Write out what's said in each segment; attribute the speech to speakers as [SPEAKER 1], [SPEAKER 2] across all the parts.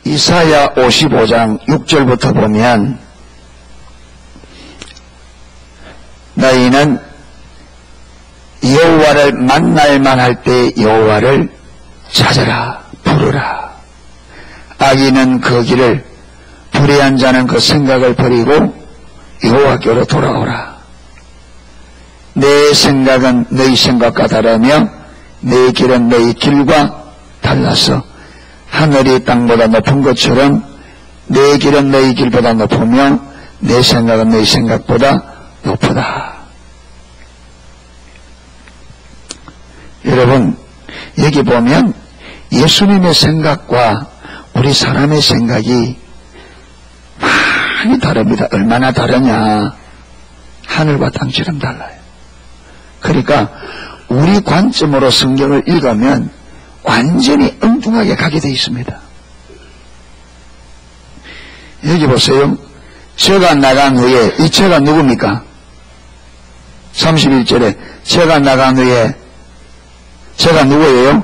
[SPEAKER 1] 이사야 55장 6절부터 보면 너희는 여호와를 만날만 할 때 여호와를 찾아라, 부르라. 악인은 그 길을, 불의한 자는 그 생각을 버리고 여호와께로 돌아오라. 내 생각은 너희 생각과 다르며 내 길은 너희 길과 달라서 하늘이 땅보다 높은 것처럼 내 길은 너희 길보다 높으며 내 생각은 너희 생각보다 높으다. 여러분, 여기 보면 예수님의 생각과 우리 사람의 생각이 많이 다릅니다. 얼마나 다르냐? 하늘과 땅처럼 달라요. 그러니까 우리 관점으로 성경을 읽으면 완전히 엉뚱하게 가게 되어 있습니다. 여기 보세요. 저가 나간 후에, 이 저가 누굽니까? 31절에 저가 나간 후에 저가 누구예요?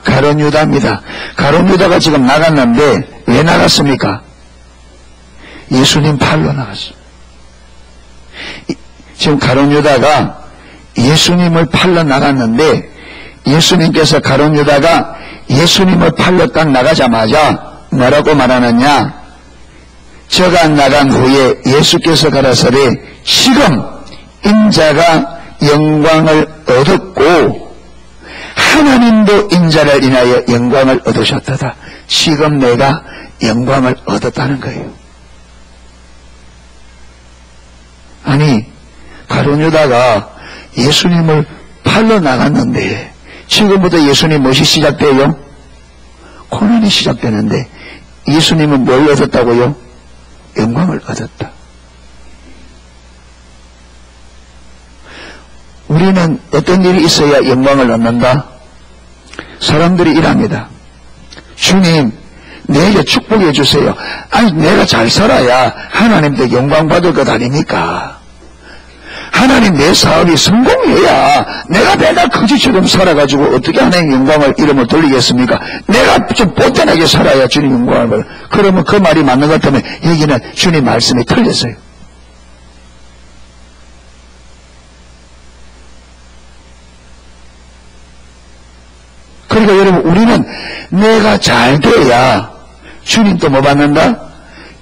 [SPEAKER 1] 가룟 유다입니다. 가룟 유다가 지금 나갔는데 왜 나갔습니까? 예수님 팔로 나갔어요. 지금 가룟 유다가 예수님을 팔러 나갔는데 예수님께서 가룟 유다가 예수님을 팔러 딱 나가자마자 뭐라고 말하느냐? 저가 나간 후에 예수께서 가라사대 지금 인자가 영광을 얻었고 하나님도 인자를 인하여 영광을 얻으셨다. 지금 내가 영광을 얻었다는 거예요. 아니, 가룟 유다가 예수님을 팔러 나갔는데 지금부터 예수님 무엇이 시작돼요? 고난이 시작되는데 예수님은 뭘 얻었다고요? 영광을 얻었다. 우리는 어떤 일이 있어야 영광을 얻는다? 사람들이 이랍니다. 주님, 내게 축복해 주세요. 아니, 내가 잘 살아야 하나님께 영광 받을 것 아닙니까? 하나님, 내 사업이 성공해야 내가 맨날 거지처럼 살아가지고 어떻게 하나님 영광을 이름을 돌리겠습니까? 내가 좀 본전하게 살아야 주님 영광을 받을. 그러면 그 말이 맞는 것 같으면 여기는 주님 말씀이 틀렸어요. 그러니까 여러분, 우리는 내가 잘 돼야 주님도 뭐 받는다?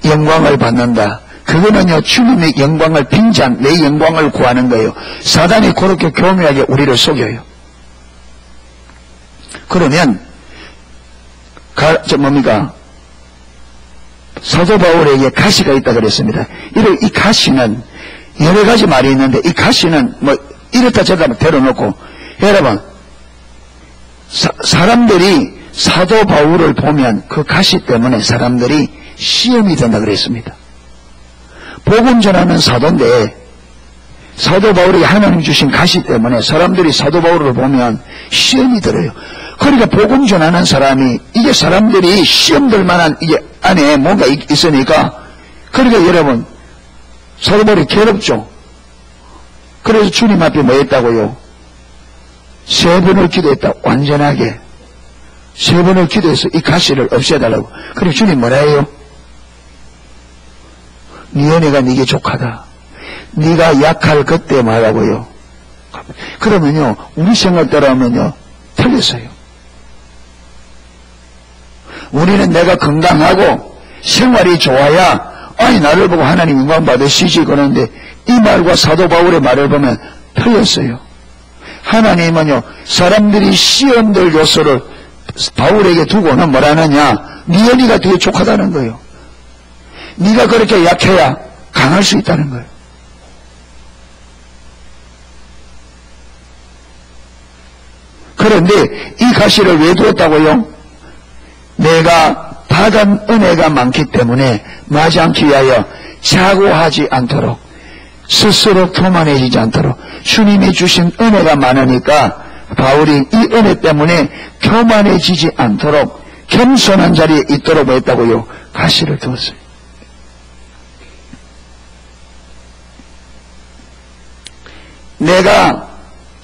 [SPEAKER 1] 영광을 받는다. 그거는요, 주님의 영광을 빙자한 내 영광을 구하는 거예요. 사단이 그렇게 교묘하게 우리를 속여요. 그러면 뭡니까? 사도 바울에게 가시가 있다 그랬습니다. 이 가시는 여러 가지 말이 있는데 이 가시는 뭐 이렇다 저렇다 데려놓고, 여러분, 사람들이 사도 바울을 보면 그 가시 때문에 사람들이 시험이 된다 그랬습니다. 복음 전하는 사도인데 사도 바울이 하나님 주신 가시 때문에 사람들이 사도 바울을 보면 시험이 들어요. 그러니까 복음 전하는 사람이 이게 사람들이 시험 들 만한 이게 안에 뭔가 있으니까, 그러니까 여러분, 사도 바울이 괴롭죠. 그래서 주님 앞에 뭐 했다고요? 3번을 기도했다. 완전하게 3번을 기도해서 이 가시를 없애달라고. 그리고 주님 뭐라 해요? 네 은혜가 네게 족하다. 네가 약할 그때 말하고요. 그러면요, 우리 생각 따라하면요 틀렸어요. 우리는 내가 건강하고 생활이 좋아야 아니 나를 보고 하나님 영광 받으시지 그러는데 이 말과 사도 바울의 말을 보면 틀렸어요. 하나님은요, 사람들이 시험될 요소를 바울에게 두고는 뭐라느냐? 네 은혜가 되게 족하다는 거예요. 네가 그렇게 약해야 강할 수 있다는 거예요. 그런데 이 가시를 왜 두었다고요? 내가 받은 은혜가 많기 때문에 마지 않기 위하여 자고하지 않도록, 스스로 교만해지지 않도록, 주님이 주신 은혜가 많으니까 바울이 이 은혜 때문에 교만해지지 않도록 겸손한 자리에 있도록 했다고요. 가시를 두었어요. 내가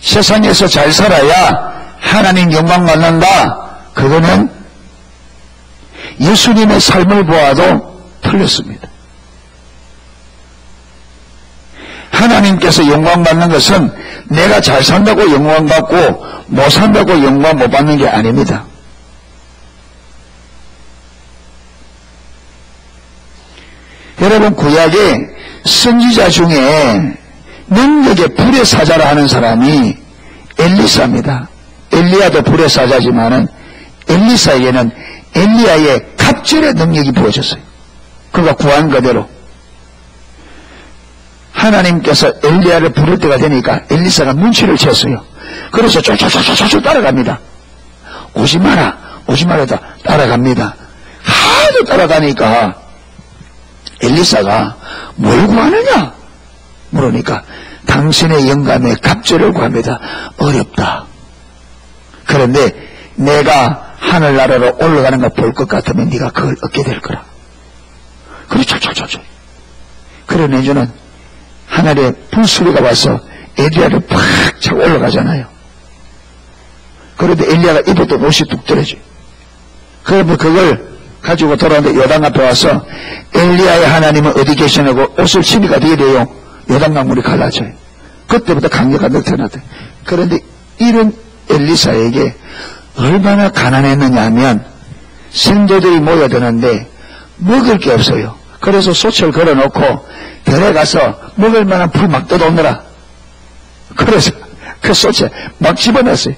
[SPEAKER 1] 세상에서 잘 살아야 하나님 영광 받는다. 그거는 예수님의 삶을 보아도 틀렸습니다. 하나님께서 영광받는 것은 내가 잘 산다고 영광받고 못 산다고 영광 못 받는 게 아닙니다. 여러분, 구약의 선지자 중에 능력의 불의 사자라 하는 사람이 엘리사입니다. 엘리야도 불의 사자지만은 엘리사에게는 엘리야의 갑절의 능력이 부어졌어요. 그가 구한 그대로. 하나님께서 엘리야를 부를 때가 되니까 엘리사가 눈치를 챘어요. 그래서 쫄쫄쫄쫄쫄 따라갑니다. 오지 마라, 오지 마라 따라갑니다. 하도 따라가니까 엘리사가 뭘 구하느냐 물으니까 당신의 영감의 갑절을 구합니다. 어렵다. 그런데 내가 하늘나라로 올라가는 거 볼 것 같으면 네가 그걸 얻게 될 거라. 그래 쫄쫄쫄쫄. 그래 내주는 하늘에 불소리가 와서 엘리야를 팍 차고 올라가잖아요. 그런데 엘리야가 입었던 옷이 뚝 떨어져요. 그러면 그걸 가지고 돌아오는데 요단 앞에 와서 엘리야의 하나님은 어디 계시냐고 옷을 치니까 어떻게 돼요? 요단 강물이 갈라져요. 그때부터 강력한 나타났대. 그런데 이런 엘리사에게 얼마나 가난했느냐 하면 성도들이 모여드는데 먹을 게 없어요. 그래서 솥을 걸어놓고 들에 가서 먹을 만한 풀 막 뜯어오느라. 그래서 그 솥에 막 집어넣었어요.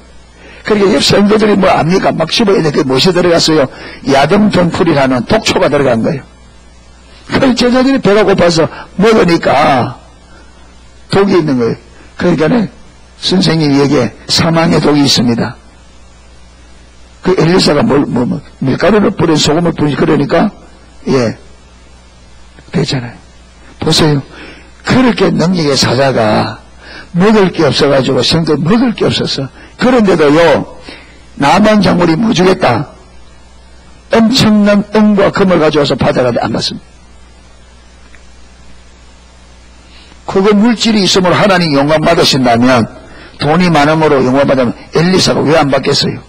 [SPEAKER 1] 그러니까 옆 성도들이 뭐 압니까? 막 집어있는데 그게 무엇이 들어갔어요? 야등정풀이라는 독초가 들어간 거예요. 그 제자들이 배가 고파서 먹으니까 독이 있는 거예요. 그러니까 선생님이 여기에 사망의 독이 있습니다. 그 엘리사가 밀가루를 뿌린 소금을 뿌리지 그러니까 되잖아요. 보세요. 그렇게 능력의 사자가 먹을 게 없어가지고 성도 먹을 게 없었어. 그런데도요 나만 장군이 뭐 주겠다? 엄청난 은과 금을 가져와서 받아가도 안 받습니다. 그거 물질이 있으므로 하나님 영광 받으신다면 돈이 많음으로 영광 받으면 엘리사가 왜 안 받겠어요?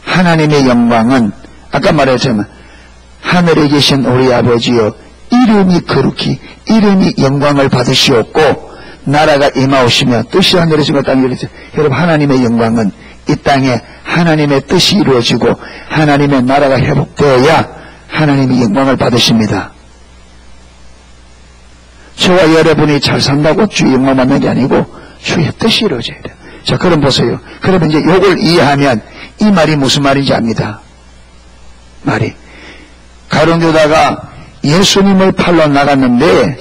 [SPEAKER 1] 하나님의 영광은 아까 말했지만 하늘에 계신 우리 아버지여 이름이 거룩히 이름이 영광을 받으시옵고 나라가 임하오시며 뜻이 하늘에서 땅에 이루어지죠. 여러분 하나님의 영광은 이 땅에 하나님의 뜻이 이루어지고 하나님의 나라가 회복되어야 하나님이 영광을 받으십니다. 저와 여러분이 잘 산다고 주의 영광 받는 게 아니고 주의 뜻이 이루어져야 돼요. 자, 그럼 보세요. 그러면 이제 요걸 이해하면 이 말이 무슨 말인지 압니다. 말이 가룟유다가 예수님을 팔러 나갔는데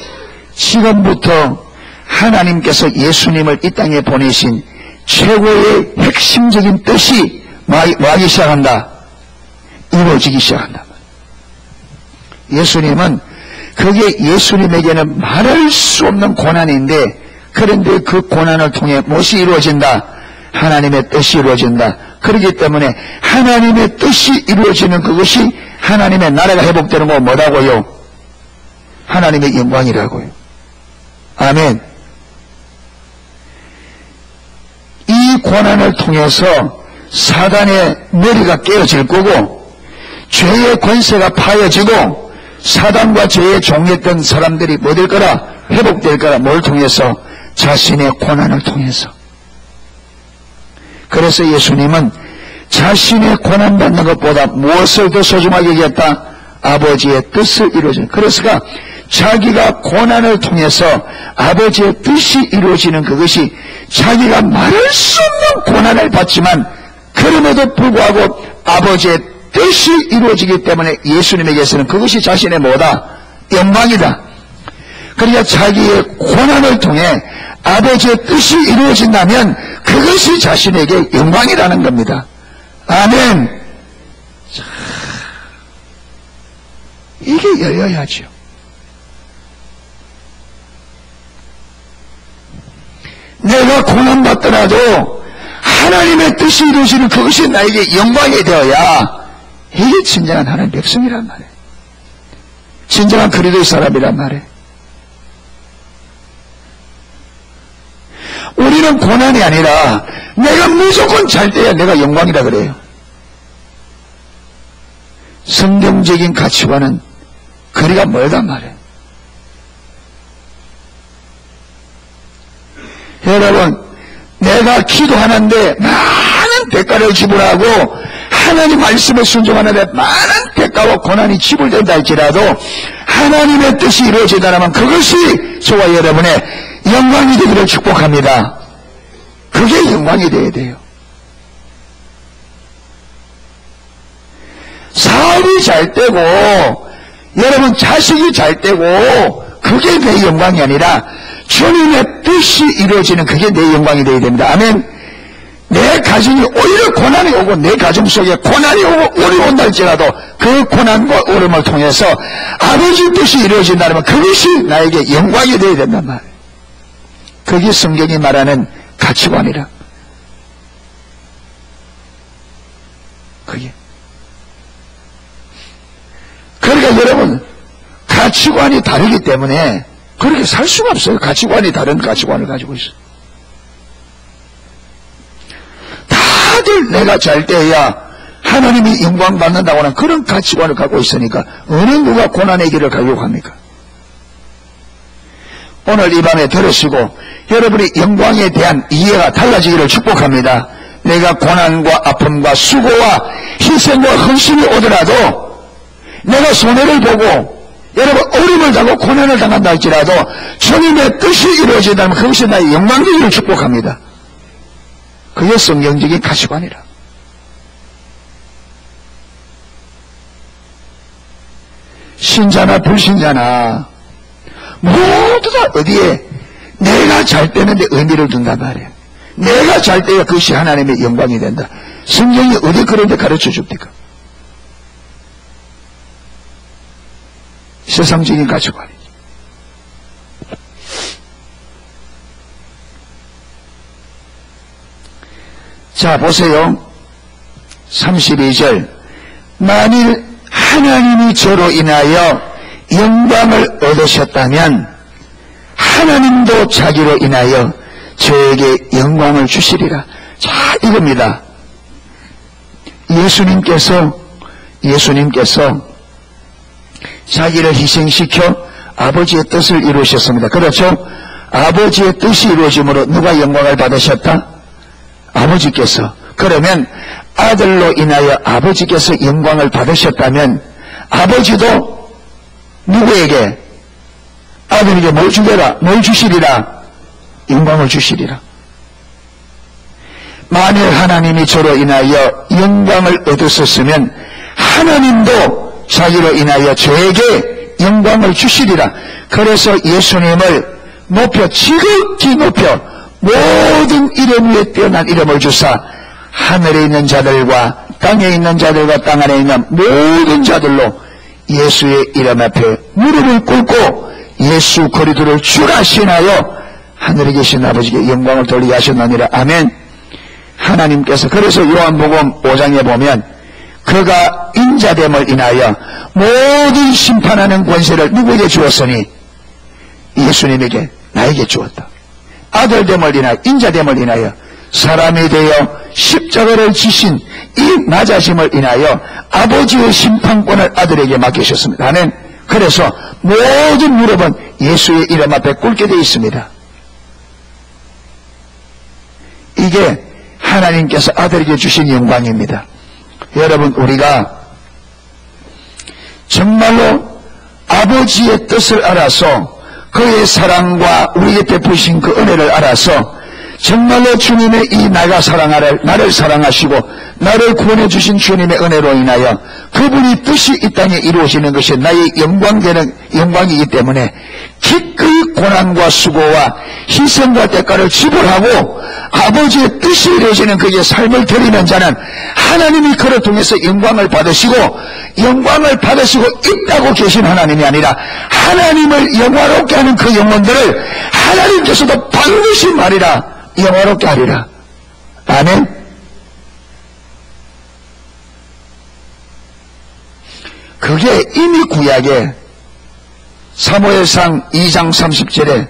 [SPEAKER 1] 지금부터 하나님께서 예수님을 이 땅에 보내신 최고의 핵심적인 뜻이 와기 시작한다. 이루어지기 시작한다. 예수님은 그게 예수님에게는 말할 수 없는 고난인데 그런데 그 고난을 통해 무엇이 이루어진다? 하나님의 뜻이 이루어진다. 그렇기 때문에 하나님의 뜻이 이루어지는 그것이 하나님의 나라가 회복되는 거 뭐라고요? 하나님의 영광이라고요. 아멘. 이 고난을 통해서 사단의 머리가 깨어질 거고 죄의 권세가 파여지고 사단과 죄에 종했던 사람들이 뭐 될 거라? 회복될 거라. 뭘 통해서? 자신의 고난을 통해서. 그래서 예수님은 자신의 고난받는 것보다 무엇을 더 소중하게 여겼다? 아버지의 뜻을 이루어지는. 그래서가 자기가 고난을 통해서 아버지의 뜻이 이루어지는 그것이 자기가 말할 수 없는 고난을 받지만 그럼에도 불구하고 아버지의 뜻이 이루어지기 때문에 예수님에게서는 그것이 자신의 뭐다? 영광이다. 그러니까 자기의 고난을 통해 아버지의 뜻이 이루어진다면 그것이 자신에게 영광이라는 겁니다. 아멘. 자, 이게 열려야죠. 내가 고난받더라도 하나님의 뜻이 이루어지는 그것이 나에게 영광이 되어야 이게 진정한 하나님의 백성이란 말이에요. 진정한 그리스도의 사람이란 말이에요. 우리는 고난이 아니라 내가 무조건 잘 돼야 내가 영광이라 그래요. 성경적인 가치관은 거리가 멀단 말이에요. 여러분, 내가 기도하는데 많은 대가를 지불하고 하나님 말씀에 순종하는데 많은 대가와 고난이 지불된다 할지라도 하나님의 뜻이 이루어지다면 그것이 저와 여러분의 영광이 되기를 축복합니다. 그게 영광이 되어야 돼요. 사업이 잘 되고 여러분 자식이 잘 되고 그게 내 영광이 아니라 주님의 뜻이 이루어지는 그게 내 영광이 되어야 됩니다. 아멘. 내 가정이 오히려 고난이 오고 내 가정 속에 고난이 오고 오리 온다 할지라도 그 고난과 오름을 통해서 아버지 뜻이 이루어진다면 그것이 나에게 영광이 되어야 된단 말이에요. 그게 성경이 말하는 가치관이라. 그게. 그러니까 여러분 가치관이 다르기 때문에 그렇게 살 수가 없어요. 가치관이 다른 가치관을 가지고 있어요. 다들 내가 잘 돼야 하나님이 영광 받는다고 하는 그런 가치관을 갖고 있으니까 어느 누가 고난의 길을 가려고 합니까? 오늘 이 밤에 들으시고 여러분이 영광에 대한 이해가 달라지기를 축복합니다. 내가 고난과 아픔과 수고와 희생과 헌신이 오더라도 내가 손해를 보고 여러분 어림을 당하고 고난을 당한다 할지라도 주님의 뜻이 이루어진다면 그것이 나의 영광되기를 축복합니다. 그게 성경적인 가치관이라. 신자나 불신자나 모두 다 어디에 내가 잘 되는데 의미를 둔단 말이에요. 내가 잘 돼야 그것이 하나님의 영광이 된다. 성경이 어디 그런 데 가르쳐 줍니까? 세상적인 가치관이죠. 자, 보세요. 32절. 만일 하나님이 저로 인하여 영광을 얻으셨다면 하나님도 자기로 인하여 저에게 영광을 주시리라. 자, 이겁니다. 예수님께서 자기를 희생시켜 아버지의 뜻을 이루셨습니다. 그렇죠? 아버지의 뜻이 이루어짐으로 누가 영광을 받으셨다? 아버지께서. 그러면 아들로 인하여 아버지께서 영광을 받으셨다면 아버지도 누구에게? 아들에게 뭘 주게라? 뭘 주시리라? 영광을 주시리라. 만일 하나님이 저로 인하여 영광을 얻으셨으면 하나님도 자기로 인하여 저에게 영광을 주시리라. 그래서 예수님을 높여, 지극히 높여 모든 이름 위에 뛰어난 이름을 주사 하늘에 있는 자들과 땅에 있는 자들과 땅 안에 있는 모든 자들로 예수의 이름 앞에 무릎을 꿇고 예수 그리스도를 주라 신하여 하늘에 계신 아버지께 영광을 돌리게 하셨느니라. 아멘. 하나님께서 그래서 요한복음 5장에 보면 그가 인자됨을 인하여 모든 심판하는 권세를 누구에게 주었으니 예수님에게 나에게 주었다. 아들됨을 인하여 인자됨을 인하여 사람이 되어 십자가를 지신 이 낮아짐을 인하여 아버지의 심판권을 아들에게 맡기셨습니다. 아멘. 그래서 모든 무릎은 예수의 이름 앞에 꿇게 되어 있습니다. 이게 하나님께서 아들에게 주신 영광입니다. 여러분, 우리가 정말로 아버지의 뜻을 알아서 그의 사랑과 우리에게 베푸신 그 은혜를 알아서 정말로 주님의 이 나를 사랑하시고 나를 구원해 주신 주님의 은혜로 인하여 그분이 뜻이 이 땅에 이루어지는 것이 나의 영광이기 때문에 기꺼이 고난과 수고와 희생과 대가를 지불하고 아버지의 뜻이 이루어지는 그의 삶을 드리는 자는 하나님이 그를 통해서 영광을 받으시고 있다고 계신 하나님이 아니라 하나님을 영화롭게 하는 그 영혼들을 하나님께서도 반드시 말이라 영화롭게 하리라. 아멘. 그게 이미 구약에 사무엘상 2장 30절에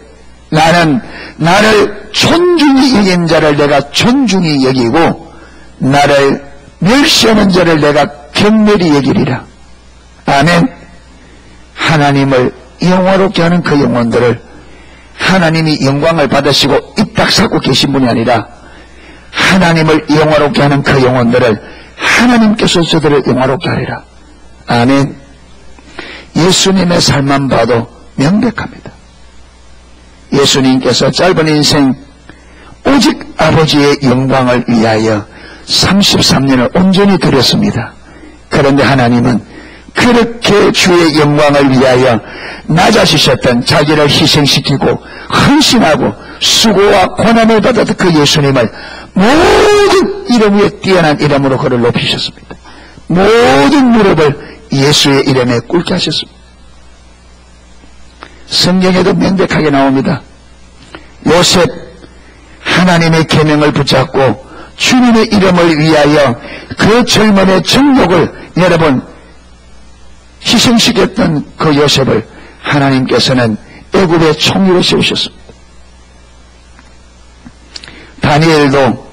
[SPEAKER 1] 나는 나를 존중히 여긴 자를 내가 존중히 여기고 나를 멸시하는 자를 내가 경멸히 여기리라. 아멘. 하나님을 영화롭게 하는 그 영혼들을 하나님이 영광을 받으시고 입 딱 닫고 계신 분이 아니라 하나님을 영화롭게 하는 그 영혼들을 하나님께서 저들을 영화롭게 하리라. 아멘. 예수님의 삶만 봐도 명백합니다. 예수님께서 짧은 인생 오직 아버지의 영광을 위하여 33년을 온전히 드렸습니다. 그런데 하나님은 그렇게 주의 영광을 위하여 낮아지셨던 자기를 희생시키고 헌신하고 수고와 고난을 받았던 그 예수님을 모든 이름 위에 뛰어난 이름으로 그를 높이셨습니다. 모든 무릎을 예수의 이름에 꿇게 하셨습니다. 성경에도 명백하게 나옵니다. 요셉 하나님의 계명을 붙잡고 주님의 이름을 위하여 그 젊은의 정욕을 여러분 희생시켰던 그 요셉을 하나님께서는 애굽의 총리로 세우셨습니다. 다니엘도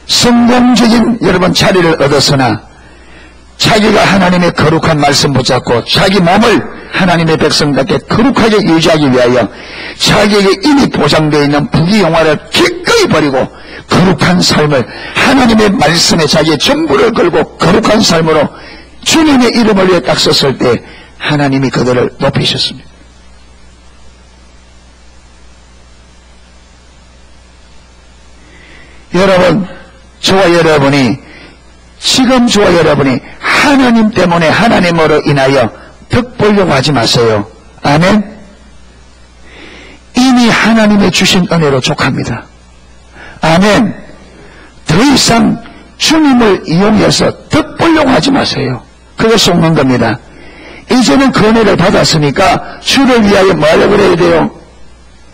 [SPEAKER 1] 성공적인 여러분 자리를 얻었으나 자기가 하나님의 거룩한 말씀 붙잡고 자기 몸을 하나님의 백성답게 거룩하게 유지하기 위하여 자기에게 이미 보장되어 있는 부귀영화를 기꺼이 버리고 거룩한 삶을 하나님의 말씀에 자기의 전부를 걸고 거룩한 삶으로 주님의 이름을 위해 딱 섰을 때 하나님이 그들을 높이셨습니다. 여러분, 저와 여러분이 지금 저와 여러분이 하나님 때문에 하나님으로 인하여 덕 보려고 하지 마세요. 아멘. 이미 하나님의 주신 은혜로 족합니다. 아멘. 더 이상 주님을 이용해서 덕 보려고 하지 마세요. 그게 속는 겁니다. 이제는 그 은혜를 받았으니까 주를 위하여 뭐 하려고 그래야 돼요?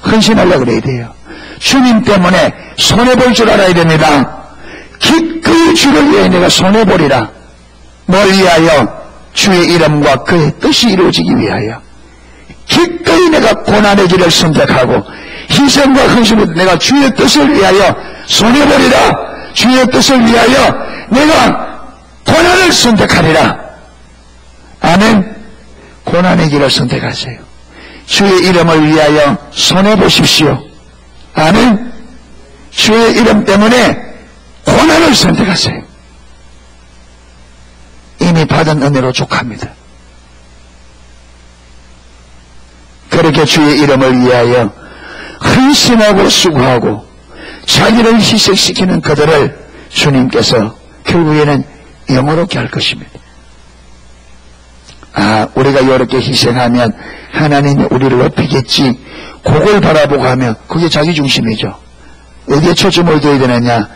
[SPEAKER 1] 헌신하려고 그래야 돼요. 주님 때문에 손해볼 줄 알아야 됩니다. 기꺼이 주를 위해 내가 손해보리라. 뭘 위하여? 주의 이름과 그의 뜻이 이루어지기 위하여. 기꺼이 내가 고난의 길을 선택하고 희생과 헌신으로 내가 주의 뜻을 위하여 손해보리라. 주의 뜻을 위하여 내가 고난을 선택하리라. 아멘. 고난의 길을 선택하세요. 주의 이름을 위하여 손해보십시오. 아멘. 주의 이름 때문에 고난을 선택하세요. 이미 받은 은혜로 족합니다. 그렇게 주의 이름을 위하여 헌신하고 수고하고 자기를 희생시키는 그들을 주님께서 결국에는 영원롭게 할 것입니다. 아, 우리가 이렇게 희생하면 하나님이 우리를 높이겠지. 그걸 바라보고 하면 그게 자기중심이죠. 어디에 초점을 둬야 되느냐?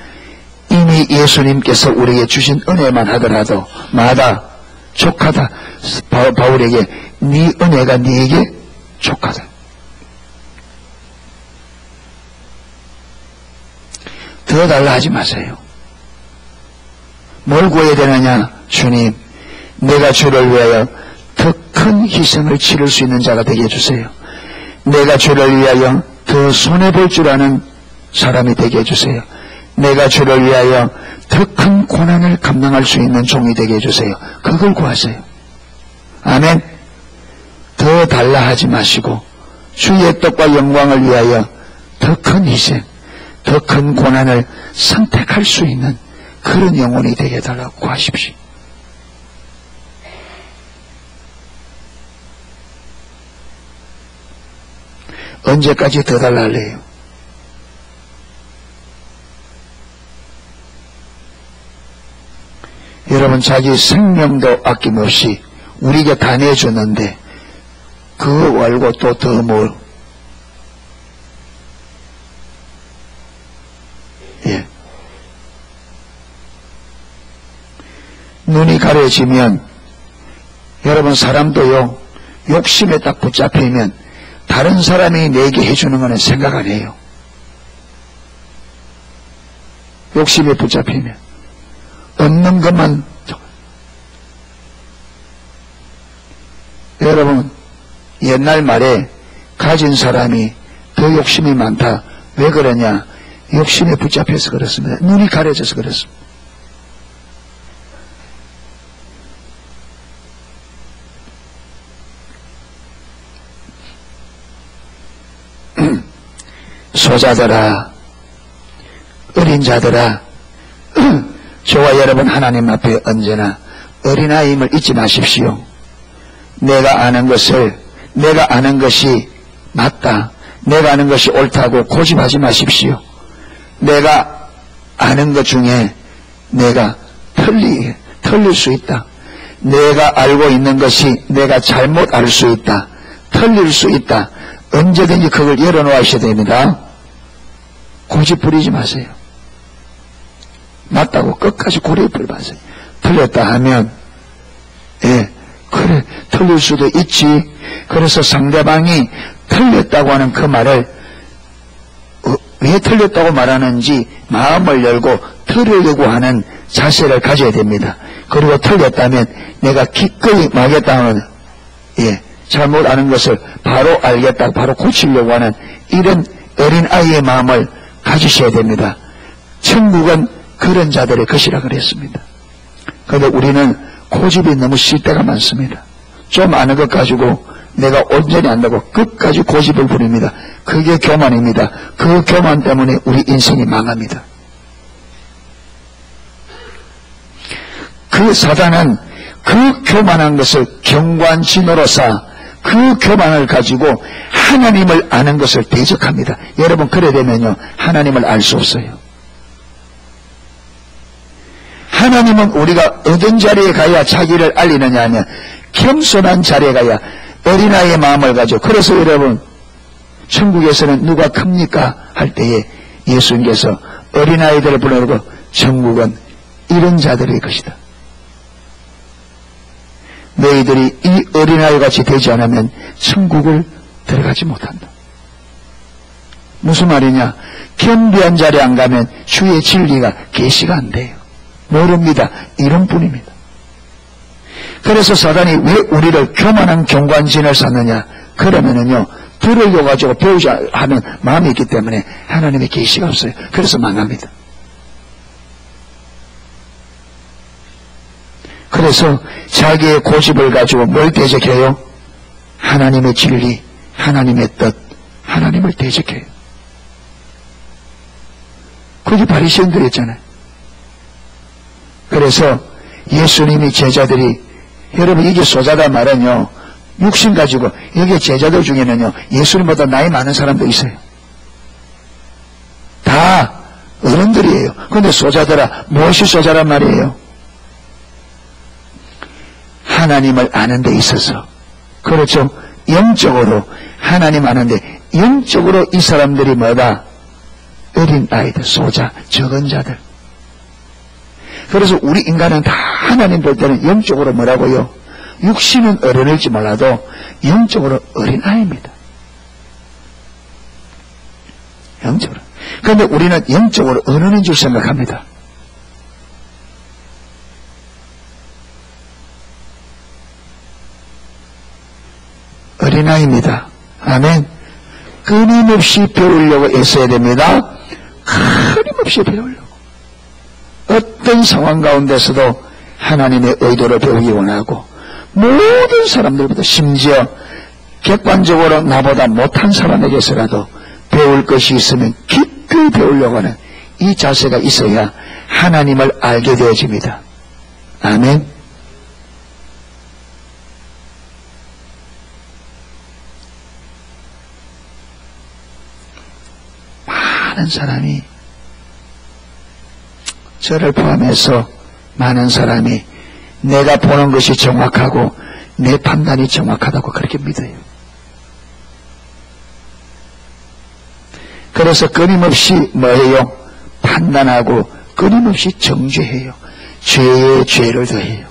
[SPEAKER 1] 이미 예수님께서 우리에게 주신 은혜만 하더라도 마다 족하다. 바울에게 네 은혜가 네게 족하다. 더 달라 하지 마세요. 뭘 구해야 되느냐? 주님, 내가 주를 위하여 더 큰 희생을 치를 수 있는 자가 되게 해주세요. 내가 주를 위하여 더 손해볼 줄 아는 사람이 되게 해주세요. 내가 주를 위하여 더 큰 고난을 감당할 수 있는 종이 되게 해주세요. 그걸 구하세요. 아멘. 더 달라 하지 마시고 주의 뜻과 영광을 위하여 더 큰 희생, 더 큰 고난을 선택할 수 있는 그런 영혼이 되게 해달라고 구하십시오. 언제까지 더 달라 할래요? 여러분, 자기 생명도 아낌없이 우리에게 다 내줬는데 그거 말고 또 더 뭘? 예. 눈이 가려지면 여러분, 사람도요, 욕심에 딱 붙잡히면 다른 사람이 내게 해주는 거는 생각 안 해요. 욕심에 붙잡히면 없는 것만. 여러분, 옛날 말에 가진 사람이 더 욕심이 많다. 왜 그러냐? 욕심에 붙잡혀서 그렇습니다. 눈이 가려져서 그렇습니다. 소자들아, 어린 자들아, 저와 여러분 하나님 앞에 언제나 어린아이임을 잊지 마십시오. 내가 아는 것이 맞다, 내가 아는 것이 옳다고 고집하지 마십시오. 내가 아는 것 중에 내가 틀릴 수 있다. 내가 알고 있는 것이 내가 잘못 알 수 있다. 틀릴 수 있다. 언제든지 그걸 열어놓으셔야 됩니다. 고집 부리지 마세요. 맞다고 끝까지 고래 부리지 마세요. 틀렸다 하면, 그래, 틀릴 수도 있지. 그래서 상대방이 틀렸다고 하는 그 말을 왜 틀렸다고 말하는지 마음을 열고 들으려고 하는 자세를 가져야 됩니다. 그리고 틀렸다면 내가 기꺼이 말겠다는, 잘못 아는 것을 바로 알겠다, 바로 고치려고 하는 이런 어린아이의 마음을 가지셔야 됩니다. 천국은 그런 자들의 것이라 그랬습니다. 그런데 우리는 고집이 너무 실 때가 많습니다. 좀 아는 것 가지고 내가 온전히 안다고 끝까지 고집을 부립니다. 그게 교만입니다. 그 교만 때문에 우리 인생이 망합니다. 그 사단은 그 교만한 것을 경관진으로 사 그 교만을 가지고 하나님을 아는 것을 대적합니다. 여러분 그래 되면요 하나님을 알 수 없어요. 하나님은 우리가 얻은 자리에 가야 자기를 알리느냐 하면 겸손한 자리에 가야 어린아이의 마음을 가지고, 그래서 여러분 천국에서는 누가 큽니까 할 때에 예수님께서 어린아이들을 불러놓고 천국은 이런 자들의 것이다. 너희들이 이 어린아이 같이 되지 않으면 천국을 들어가지 못한다. 무슨 말이냐? 겸비한 자리에 안 가면 주의 진리가 계시가 안 돼요. 모릅니다. 이런 뿐입니다. 그래서 사단이 왜 우리를 교만한 경관진을 쌓느냐? 그러면은요 들으려 가지고 배우자 하는 마음이 있기 때문에 하나님의 계시가 없어요. 그래서 망합니다. 그래서 자기의 고집을 가지고 뭘 대적해요? 하나님의 진리, 하나님의 뜻, 하나님을 대적해요. 그게 바리새인들이었잖아요. 그래서 예수님이 제자들이, 여러분 이게 소자다 말은요 육신 가지고, 여기 제자들 중에는요 예수님보다 나이 많은 사람도 있어요. 다 어른들이에요. 그런데 소자들아, 무엇이 소자란 말이에요? 하나님을 아는 데 있어서, 그렇죠, 영적으로 하나님 아는데 영적으로 이 사람들이 뭐다? 어린 아이들, 소자, 적은 자들. 그래서 우리 인간은 다 하나님 볼 때는 영적으로 뭐라고요? 육신은 어른일지 몰라도 영적으로 어린 아이입니다. 영적으로. 그런데 우리는 영적으로 어른인 줄 생각합니다. 어린아이입니다. 아멘. 끊임없이 배우려고 애써야 됩니다. 끊임없이 배우려고. 어떤 상황 가운데서도 하나님의 의도를 배우기 원하고, 모든 사람들보다, 심지어 객관적으로 나보다 못한 사람에게서라도 배울 것이 있으면 깊이 배우려고 하는 이 자세가 있어야 하나님을 알게 되어집니다. 아멘. 많은 사람이, 저를 포함해서 많은 사람이 내가 보는 것이 정확하고 내 판단이 정확하다고 그렇게 믿어요. 그래서 끊임없이 뭐예요? 판단하고 끊임없이 정죄해요. 죄에 죄를 더해요.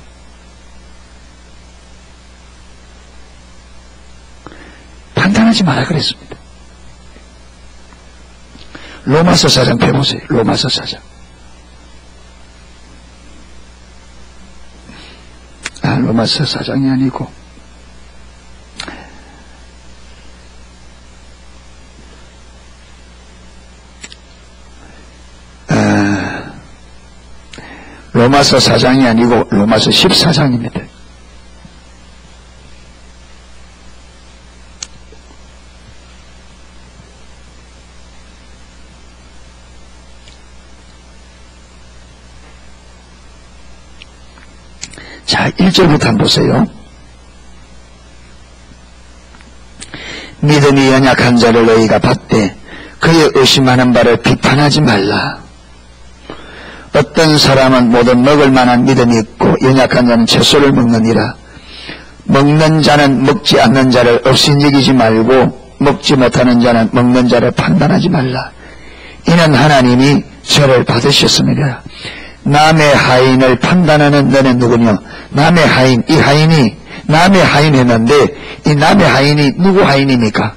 [SPEAKER 1] 판단하지 마라 그랬습니다. 로마서 4장 펴보세요. 로마서 4장. 로마서 4장이 아니고 로마서 4장이 아니고 로마서 14장입니다. 자, 1절부터 한번 보세요. 믿음이 연약한 자를 너희가 받되 그의 의심하는 바를 비판하지 말라. 어떤 사람은 모든 먹을 만한 믿음이 있고 연약한 자는 채소를 먹느니라. 먹는 자는 먹지 않는 자를 없인 여기지 말고 먹지 못하는 자는 먹는 자를 판단하지 말라. 이는 하나님이 저를 받으셨습니다. 남의 하인을 판단하는 너는 누구냐? 남의 하인, 이 하인이 남의 하인 했는데 이 남의 하인이 누구 하인입니까?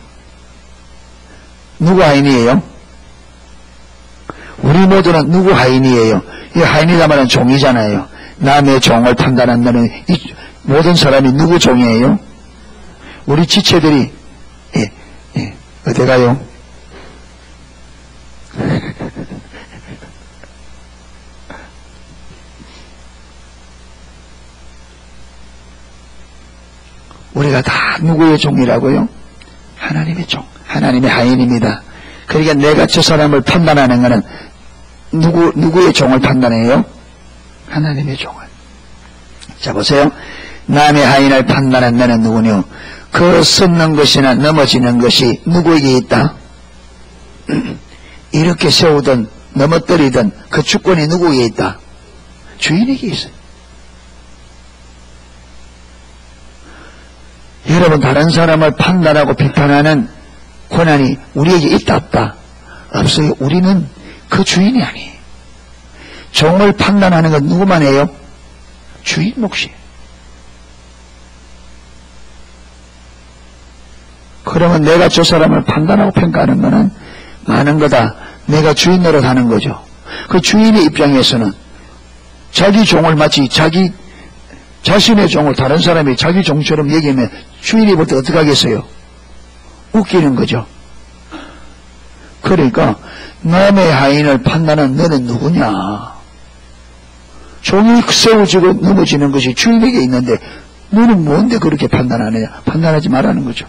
[SPEAKER 1] 누구 하인이에요? 우리 모두는 누구 하인이에요? 이 하인이란 말은 종이잖아요. 남의 종을 판단하는 너는 이 모든 사람이 누구 종이에요? 우리 지체들이 어디 가요? 우리가 다 누구의 종이라고요? 하나님의 종, 하나님의 하인입니다. 그러니까 내가 저 사람을 판단하는 것은 누구의 종을 판단해요? 하나님의 종을. 자, 보세요. 남의 하인을 판단한 너는 누구냐? 그 섰는 것이나 넘어지는 것이 누구에게 있다? 이렇게 세우든 넘어뜨리든 그 주권이 누구에게 있다? 주인에게 있어요. 여러분, 다른 사람을 판단하고 비판하는 권한이 우리에게 있다 없다? 없어요. 우리는 그 주인이 아니에요. 종을 판단하는 건 누구만 해요? 주인 몫이에요. 그러면 내가 저 사람을 판단하고 평가하는 거는 많은 거다. 내가 주인 노릇 하는 거죠. 그 주인의 입장에서는 자기 종을 마치 자신의 종을 다른 사람이 자기 종처럼 얘기하면 주인이 볼 때 어떻게 하겠어요? 웃기는 거죠. 그러니까 남의 하인을 판단하는 너는 누구냐? 종이 세워지고 넘어지는 것이 주인에게 있는데 너는 뭔데 그렇게 판단하느냐? 판단하지 말라는 거죠.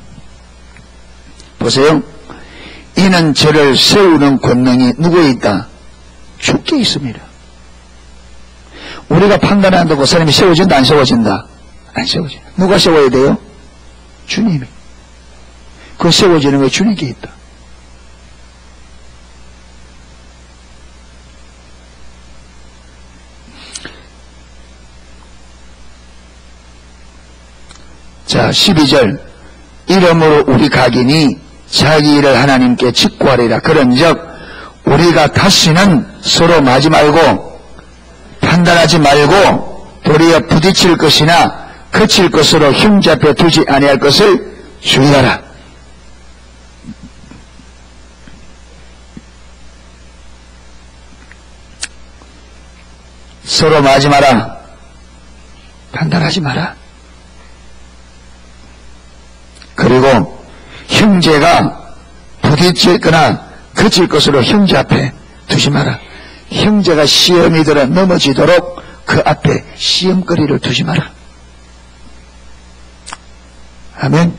[SPEAKER 1] 보세요. 이는 저를 세우는 권능이 누구에 있다? 주께 있습니다. 우리가 판단한다고 그 사람이 세워진다 안 세워진다? 안 세워진다. 누가 세워야 돼요? 주님이. 그 세워지는 거 주님께 있다. 자, 12절. 이러므로 우리 각인이 자기 일을 하나님께 직구하리라. 그런즉 우리가 다시는 서로 마지 말고 판단하지 말고 도리어 부딪힐 것이나 그칠 것으로 형제 앞에 두지 아니할 것을 주의하라. 서로 마지 마라. 판단하지 마라. 그리고 형제가 부딪힐거나 그칠 것으로 형제 앞에 두지 마라. 형제가 시험이 들어 넘어지도록 그 앞에 시험거리를 두지 마라. 아멘.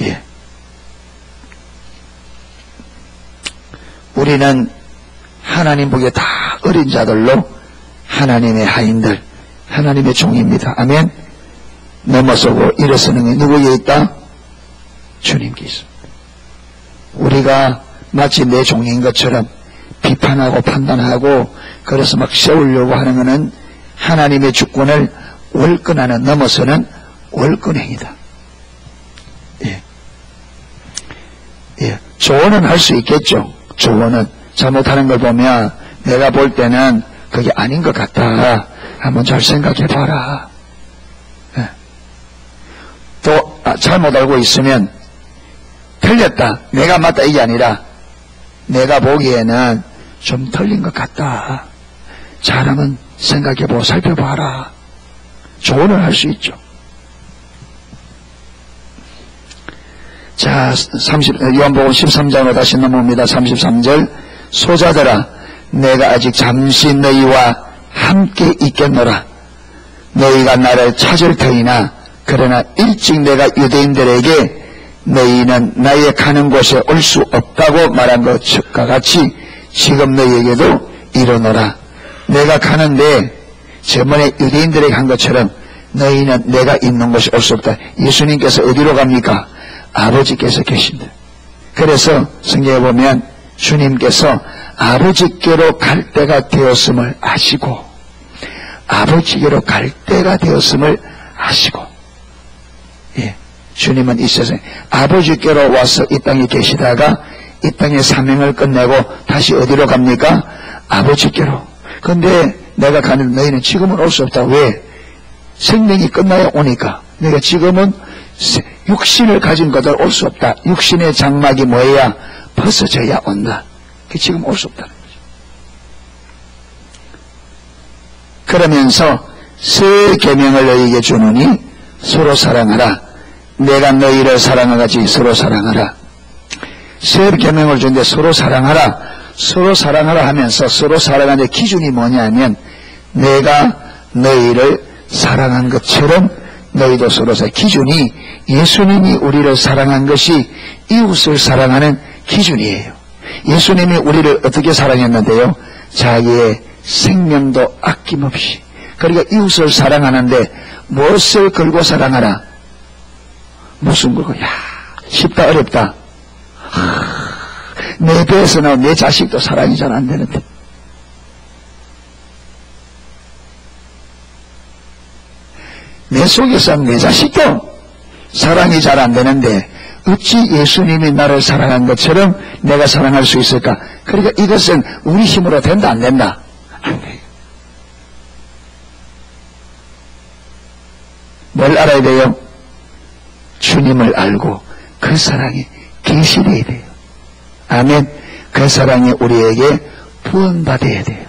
[SPEAKER 1] 예. 우리는 하나님 보기에 다 어린 자들로 하나님의 하인들, 하나님의 종입니다. 아멘. 넘어서고 일어서는 게 누구에게 있다? 주님께 있습니다. 우리가 마치 내 종인 것처럼 비판하고 판단하고 그래서 막 세우려고 하는 것은 하나님의 주권을 월권하는 넘어서는 월권행위다. 예. 예. 조언은 할 수 있겠죠. 조언은 잘못하는 걸 보면 내가 볼 때는 그게 아닌 것 같다. 한번 잘 생각해 봐라. 예. 또 잘못 알고 있으면 틀렸다. 내가 맞다 이게 아니라 내가 보기에는 좀 틀린 것 같다. 잘하면 생각해보고 살펴봐라. 조언을 할 수 있죠. 자, 요한복음 13장으로 다시 넘어옵니다. 33절. 소자들아, 내가 아직 잠시 너희와 함께 있겠노라. 너희가 나를 찾을 터이나 그러나 일찍 내가 유대인들에게 너희는 나의 가는 곳에 올 수 없다고 말한 것과 같이 지금 너희에게도 이르노라. 내가 가는데 저번에 유대인들에게 한 것처럼 너희는 내가 있는 곳에 올 수 없다. 예수님께서 어디로 갑니까? 아버지께서 계신다. 그래서 성경에 보면 주님께서 아버지께로 갈 때가 되었음을 아시고, 아버지께로 갈 때가 되었음을 아시고, 예, 주님은 이 세상에 아버지께로 와서 이 땅에 계시다가 이 땅의 사명을 끝내고 다시 어디로 갑니까? 아버지께로. 근데 내가 가는 너희는 지금은 올 수 없다. 왜? 생명이 끝나야 오니까. 내가 지금은 육신을 가진 것들 올 수 없다. 육신의 장막이 뭐해야? 벗어져야 온다. 지금 올 수 없다는 거죠. 그러면서 새 계명을 너희에게 주노니 서로 사랑하라. 내가 너희를 사랑한 같이 서로 사랑하라. 새 계명을 주는데 서로 사랑하라. 서로 사랑하라 하면서 서로 사랑하는 기준이 뭐냐면 내가 너희를 사랑한 것처럼 너희도 서로 사랑하라. 기준이 예수님이 우리를 사랑한 것이 이웃을 사랑하는 기준이에요. 예수님이 우리를 어떻게 사랑했는데요? 자기의 생명도 아낌없이. 그러니까 이웃을 사랑하는데 무엇을 걸고 사랑하라? 무슨 걸고? 야, 쉽다 어렵다. 내 배에서 나온 내 자식도 사랑이 잘 안 되는데. 내 속에서 내 자식도 사랑이 잘 안 되는데 어찌 예수님이 나를 사랑한 것처럼 내가 사랑할 수 있을까? 그러니까 이것은 우리 힘으로 된다 안 된다? 안 돼요. 뭘 알아야 돼요? 주님을 알고 그 사랑이 계시되어야 돼요. 아멘. 그 사랑이 우리에게 부원받아야 돼요.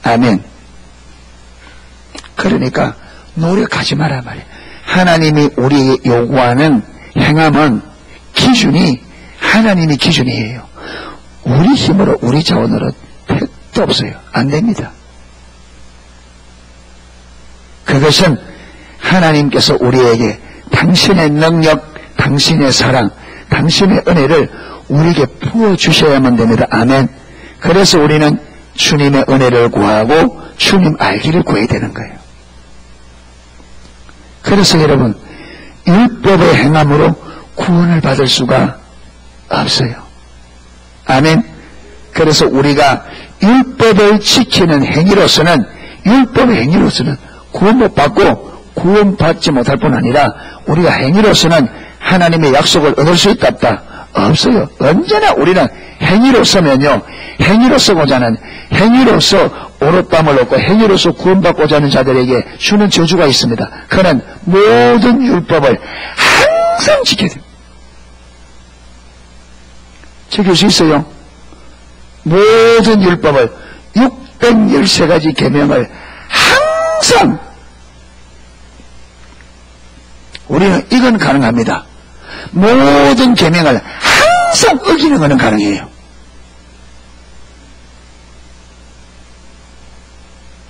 [SPEAKER 1] 아멘. 그러니까 노력하지 마라 말이에요. 하나님이 우리에게 요구하는 행함은 기준이 하나님이 기준이에요. 우리 힘으로 우리 자원으로 택도 없어요. 안 됩니다. 그것은 하나님께서 우리에게 당신의 능력, 당신의 사랑, 당신의 은혜를 우리에게 부어주셔야만 됩니다. 아멘. 그래서 우리는 주님의 은혜를 구하고 주님 알기를 구해야 되는 거예요. 그래서 여러분, 율법의 행함으로 구원을 받을 수가 없어요. 아멘. 그래서 우리가 율법을 지키는 행위로서는, 율법의 행위로서는 구원 못 받고 구원받지 못할 뿐 아니라 우리가 행위로서는 하나님의 약속을 얻을 수 있다 없다? 없어요. 언제나 우리는 행위로서면요, 행위로서고자 하는, 행위로서 오롯담을 얻고 행위로서 구원받고자 하는 자들에게 주는 저주가 있습니다. 그는 모든 율법을 항상 지켜야 돼요. 지킬 수 있어요. 모든 율법을 613가지 계명을 항상, 우리는 이건 가능합니다. 모든 계명을 항상 어기는 것은 가능해요.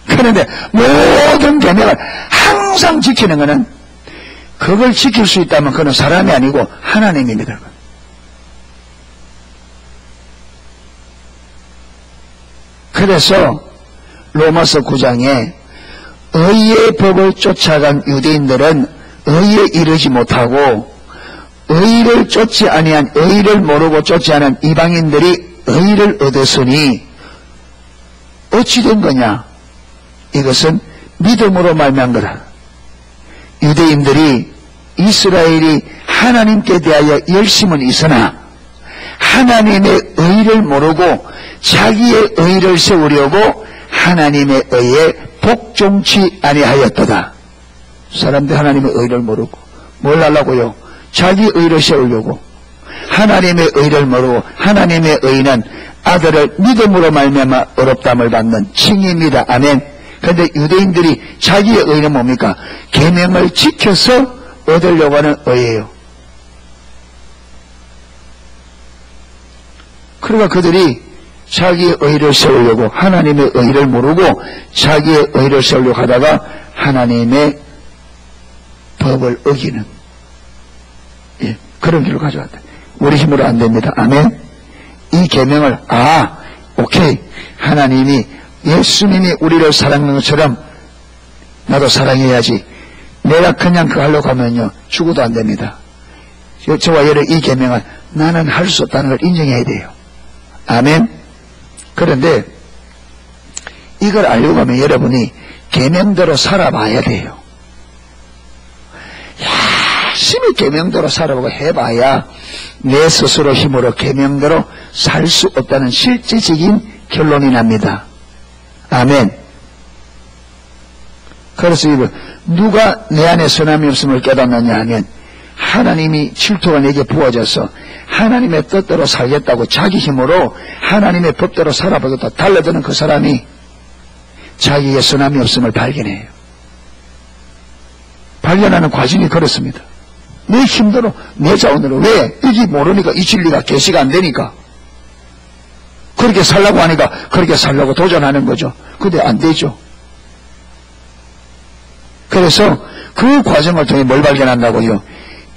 [SPEAKER 1] 그런데 모든 계명을 항상 지키는 것은, 그걸 지킬 수 있다면 그는 사람이 아니고 하나님입니다. 그래서 로마서 9장에 의의 법을 쫓아간 유대인들은 의에 이르지 못하고 의를 쫓지 아니한, 의를 모르고 쫓지 않은 이방인들이 의를 얻었으니 어찌 된 거냐? 이것은 믿음으로 말미암은 거다. 유대인들이, 이스라엘이 하나님께 대하여 열심은 있으나 하나님의 의를 모르고 자기의 의를 세우려고 하나님의 의에 복종치 아니하였도다. 사람들 하나님의 의를 모르고 뭘 하려고요? 자기 의를 세우려고. 하나님의 의를 모르고, 하나님의 의는 아들을 믿음으로 말미암아 어렵담을 받는 칭의입니다. 아멘. 그런데 유대인들이 자기의 의는 뭡니까? 계명을 지켜서 얻으려고 하는 의예요. 그러니까 그들이 자기의 의를 세우려고 하나님의 의를 모르고 자기의 의를 세우려고 하다가 하나님의 법을 어기는 그런 길로 가져왔다. 우리 힘으로 안 됩니다. 아멘. 이 계명을 오케이, 하나님이 예수님이 우리를 사랑하는 것처럼 나도 사랑해야지. 내가 그냥 그거 하려고 하면요 죽어도 안 됩니다. 저와 여러분 이 계명을 나는 할 수 없다는 걸 인정해야 돼요. 아멘. 그런데 이걸 알려고 하면 여러분이 계명대로 살아봐야 돼요. 열심히 계명대로 살아보고 해봐야 내 스스로 힘으로 계명대로 살 수 없다는 실제적인 결론이 납니다. 아멘. 그래서 누가 내 안에 선함이 없음을 깨닫느냐 하면 하나님이 질투가 내게 부어져서 하나님의 뜻대로 살겠다고 자기 힘으로 하나님의 법대로 살아보겠다 달려드는 그 사람이 자기의 선함이 없음을 발견해요. 발견하는 과정이 그렇습니다. 내 힘대로 내 자원으로 왜? 이게 모르니까 이 진리가 계시가 안 되니까 그렇게 살라고 하니까 그렇게 살려고 도전하는 거죠. 근데 안 되죠. 그래서 그 과정을 통해 뭘 발견한다고요?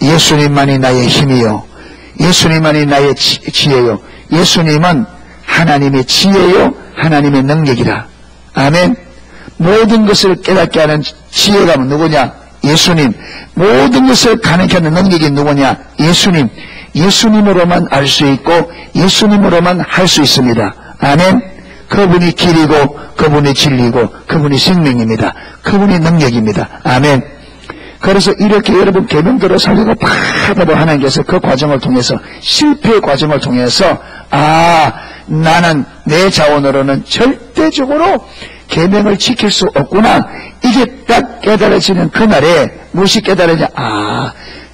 [SPEAKER 1] 예수님만이 나의 힘이요, 예수님만이 나의 지혜요, 예수님은 하나님의 지혜요 하나님의 능력이다. 아멘. 모든 것을 깨닫게 하는 지혜가 누구냐? 예수님. 모든 것을 가능케 하는 능력이 누구냐? 예수님. 예수님으로만 알 수 있고 예수님으로만 할 수 있습니다. 아멘. 그분이 길이고 그분이 진리고 그분이 생명입니다. 그분이 능력입니다. 아멘. 그래서 이렇게 여러분 계명대로 살려고 하다보 하나님께서 그 과정을 통해서 실패의 과정을 통해서 나는 내 자원으로는 절대적으로 계명을 지킬 수 없구나. 이게 딱 깨달아지는 그날에 무엇이 깨달아지냐?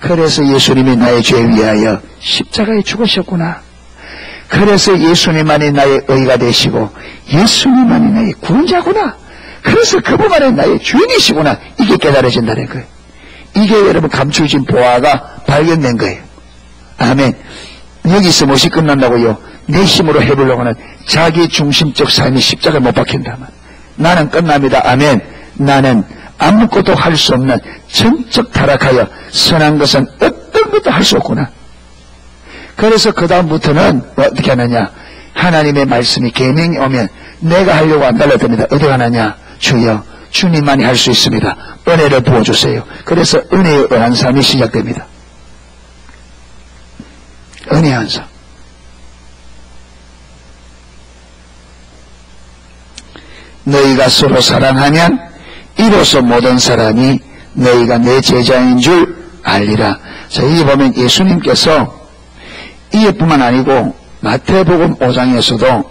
[SPEAKER 1] 그래서 예수님이 나의 죄 위하여 십자가에 죽으셨구나. 그래서 예수님만이 나의 의가 되시고 예수님만이 나의 구원자구나. 그래서 그분만이 나의 주인이시구나. 이게 깨달아진다는 거예요. 이게 여러분 감추어진 보화가 발견된 거예요. 아멘. 여기서 무엇이 끝난다고요? 내 힘으로 해보려고 하는 자기 중심적 삶이 십자가에 못 박힌다면 나는 끝납니다. 아멘. 나는 아무것도 할 수 없는 전적 타락하여 선한 것은 어떤 것도 할 수 없구나. 그래서 그 다음부터는 어떻게 하느냐? 하나님의 말씀이 계명이 오면 내가 하려고 안 달라듭니다. 어디 가느냐? 주여, 주님만이 할 수 있습니다. 은혜를 부어주세요. 그래서 은혜의 은한삼이 시작됩니다. 은혜의 한삼. 너희가 서로 사랑하면 이로써 모든 사람이 너희가 내 제자인 줄 알리라. 자, 여기 보면 예수님께서 이뿐만 아니고 마태복음 5장에서도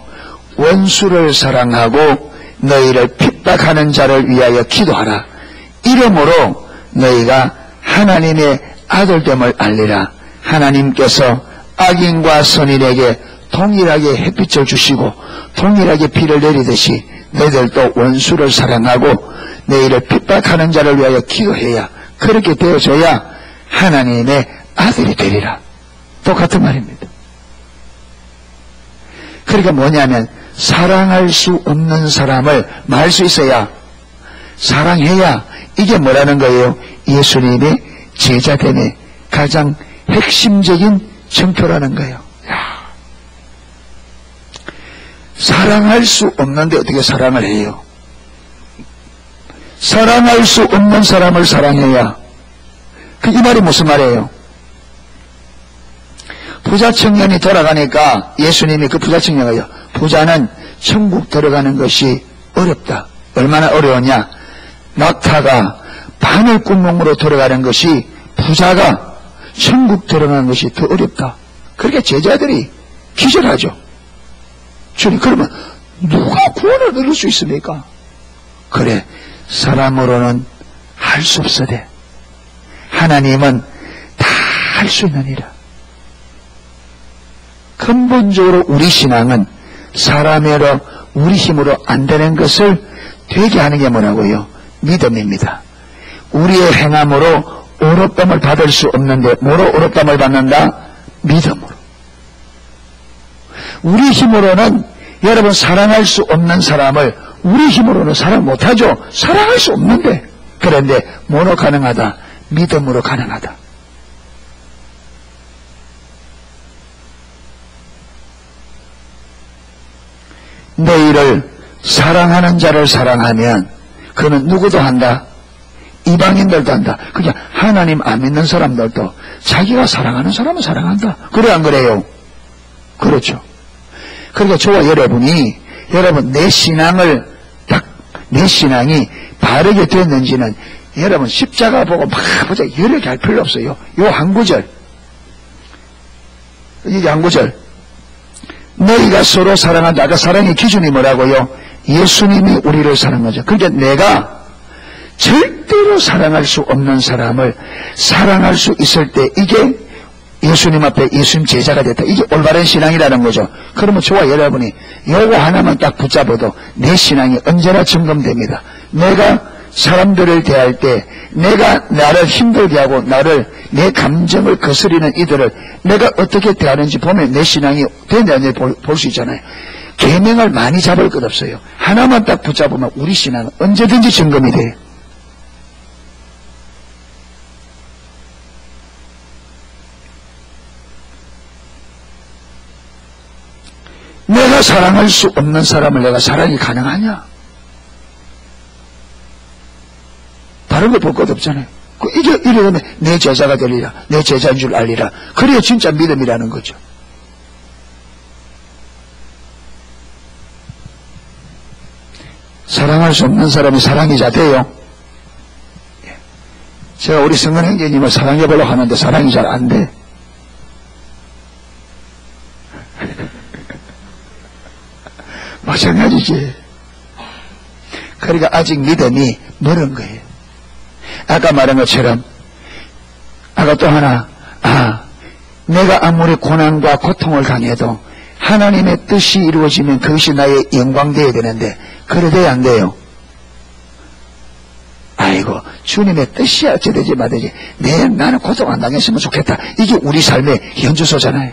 [SPEAKER 1] 원수를 사랑하고 너희를 핍박하는 자를 위하여 기도하라. 이러므로 너희가 하나님의 아들됨을 알리라. 하나님께서 악인과 선인에게 동일하게 햇빛을 주시고 동일하게 비를 내리듯이 너희들도 원수를 사랑하고 너희를 핍박하는 자를 위하여 기도해야 그렇게 되어져야 하나님의 아들이 되리라. 똑같은 말입니다. 그러니까 뭐냐면 사랑할 수 없는 사람을 말 수 있어야 사랑해야 이게 뭐라는 거예요? 예수님의 제자됨의 가장 핵심적인 증표라는 거예요. 사랑할 수 없는데 어떻게 사랑을 해요? 사랑할 수 없는 사람을 사랑해야. 이 말이 무슨 말이에요? 부자 청년이 돌아가니까 예수님이 그 부자 청년이요. 부자는 천국 들어가는 것이 어렵다. 얼마나 어려웠냐? 낙타가 바늘구멍으로 들어가는 것이 부자가 천국 들어가는 것이 더 어렵다. 그렇게 제자들이 기절하죠. 주님, 그러면 누가 구원을 얻을 수 있습니까? 그래, 사람으로는 할 수 없으되 하나님은 다 할 수 있느니라. 근본적으로 우리 신앙은 사람으로 우리 힘으로 안 되는 것을 되게 하는 게 뭐라고요? 믿음입니다. 우리의 행함으로 의롭다함을 받을 수 없는데 뭐로 의롭다함을 받는다? 믿음으로. 우리 힘으로는 여러분, 사랑할 수 없는 사람을 우리 힘으로는 사랑 못하죠. 사랑할 수 없는데. 그런데 뭐로 가능하다? 믿음으로 가능하다. 너희를 사랑하는 자를 사랑하면 그는 누구도 한다? 이방인들도 한다. 그냥 하나님 안 믿는 사람들도 자기가 사랑하는 사람은 사랑한다. 그래 안 그래요? 그렇죠. 그러니까 저와 여러분이 내 신앙이 바르게 됐는지는 여러분 십자가 보고 막 보자 여러 개 할 필요 없어요. 요 한 구절, 이게 한 구절. 너희가 서로 사랑한다. 아까 사랑의 기준이 뭐라고요? 예수님이 우리를 사랑하죠. 그러니까 내가 절대로 사랑할 수 없는 사람을 사랑할 수 있을 때 이게 예수님 앞에 예수님 제자가 됐다. 이게 올바른 신앙이라는 거죠. 그러면 저와 여러분이 요거 하나만 딱 붙잡아도 내 신앙이 언제나 점검됩니다. 내가 사람들을 대할 때 내가 나를 힘들게 하고 내 감정을 거스리는 이들을 내가 어떻게 대하는지 보면 내 신앙이 되느냐 볼 수 있잖아요. 계명을 많이 잡을 것 없어요. 하나만 딱 붙잡으면 우리 신앙은 언제든지 점검이 돼요. 내가 사랑할 수 없는 사람을 내가 사랑이 가능하냐? 다른 거 볼 것 없잖아요. 이러면 내 제자가 되리라, 내 제자인 줄 알리라. 그래야 진짜 믿음이라는 거죠. 사랑할 수 없는 사람이 사랑이자 돼요. 제가 우리 성근 형제님을 사랑해보려고 하는데 사랑이 잘 안 돼. 마찬가지지. 그러니까 아직 믿음이 멀은 거예요. 아까 말한 것처럼, 아까 또 하나, 내가 아무리 고난과 고통을 당해도 하나님의 뜻이 이루어지면 그것이 나의 영광되어야 되는데, 그래 돼야 안 돼요. 아이고, 주님의 뜻이 어찌되지 말되지. 나는 고통 안 당했으면 좋겠다. 이게 우리 삶의 현주소잖아요.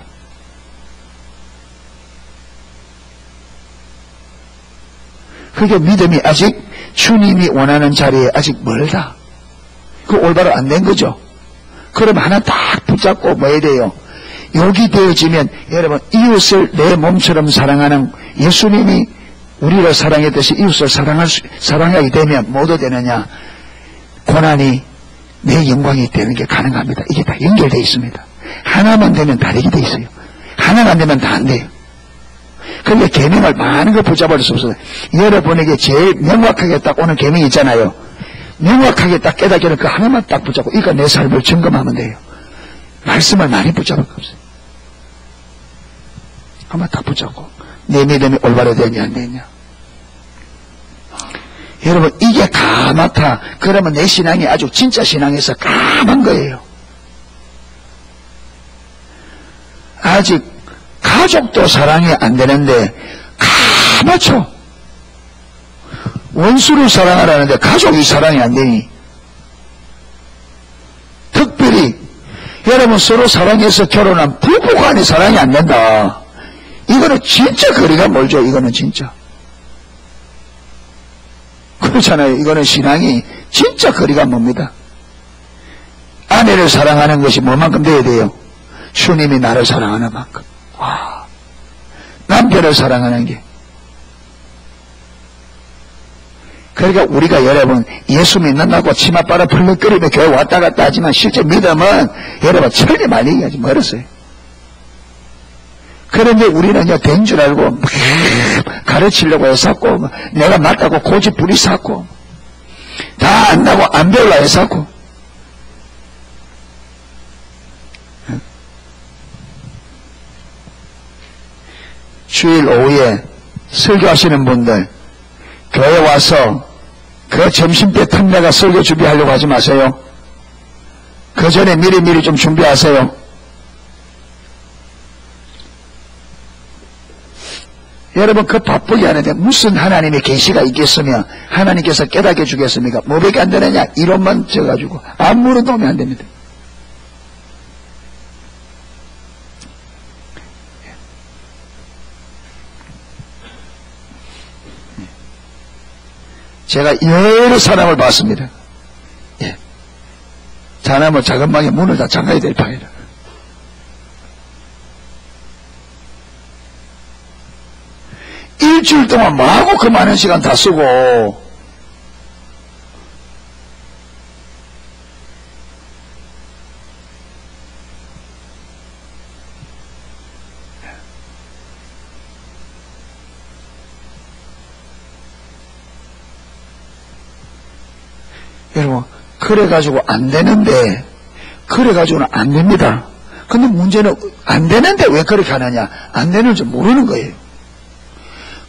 [SPEAKER 1] 그게 믿음이 아직 주님이 원하는 자리에 아직 멀다. 그 올바로 안 된 거죠. 그럼 하나 딱 붙잡고 뭐 해야 돼요? 여기 되어지면 여러분 이웃을 내 몸처럼 사랑하는 예수님이 우리를 사랑했듯이 이웃을 사랑하게 되면 뭐도 되느냐? 고난이 내 영광이 되는 게 가능합니다. 이게 다 연결되어 있습니다. 하나만 되면 다르게 되어 있어요. 하나가 안 되면 다 안 돼요. 그러니까 계명을 많은 걸 붙잡을 수 없어요. 여러분에게 제일 명확하게 딱 오는 계명이 있잖아요. 명확하게 딱 깨닫기는 그 하나만 딱 붙잡고 이거 내 삶을 점검하면 돼요. 말씀을 많이 붙잡을 거 없어요. 한번 딱 붙잡고 내 믿음이 올바로 되냐 안 되냐. 여러분 이게 까맣다. 그러면 내 신앙이 아주 진짜 신앙에서 까만 거예요. 아직 가족도 사랑이 안 되는데 까맣죠. 원수를 사랑하라는데 가족이 사랑이 안 되니. 특별히 여러분 서로 사랑해서 결혼한 부부간에 사랑이 안 된다. 이거는 진짜 거리가 멀죠. 이거는 진짜. 그렇잖아요. 이거는 신앙이 진짜 거리가 멉니다. 아내를 사랑하는 것이 뭐만큼 돼야 돼요? 주님이 나를 사랑하는 만큼. 와. 남편을 사랑하는 게. 그러니까 우리가 여러분 예수 믿는다고 치맛바람 벌렁거리며 교회 왔다 갔다 하지만 실제 믿음은 여러분 철리 말리기 아직 멀었어요. 그런데 우리는 된 줄 알고 막 가르치려고 애썼고 내가 맞다고 고집 부리쌌고 다 안다고 안 배우려 애썼고 주일 오후에 설교하시는 분들 교회 와서 그 점심때 틈내가 설교 준비하려고 하지 마세요. 그 전에 미리 좀 준비하세요. 여러분 그 바쁘게 하는데 무슨 하나님의 계시가 있겠으며 하나님께서 깨닫게 주겠습니까? 뭐밖에 안 되느냐? 이론만 져가지고 아무런 도움이 안 됩니다. 제가 여러 사람을 봤습니다. 예. 자나면 작은 방에 문을 다 잠가야 될 판이라. 일주일 동안 뭐하고 그 많은 시간 다 쓰고, 여러분, 그래가지고 안 되는데, 그래가지고는 안 됩니다. 근데 문제는 안 되는데 왜 그렇게 하느냐? 안 되는 줄 모르는 거예요.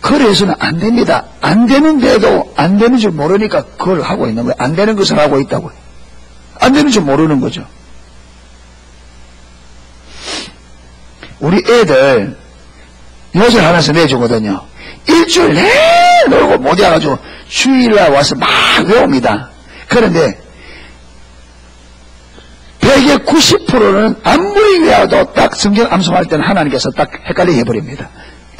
[SPEAKER 1] 그래서는 안 됩니다. 안 되는데도 안 되는 줄 모르니까 그걸 하고 있는 거예요. 안 되는 것을 하고 있다고요. 안 되는 줄 모르는 거죠. 우리 애들 요새 하나씩 내주거든요. 일주일 내내 놀고 못 와가지고 주일날 와서 막 외웁니다. 그런데 100의 90%는 아무리 외워도 딱 성경 암송할 때는 하나님께서 딱 헷갈리게 해버립니다.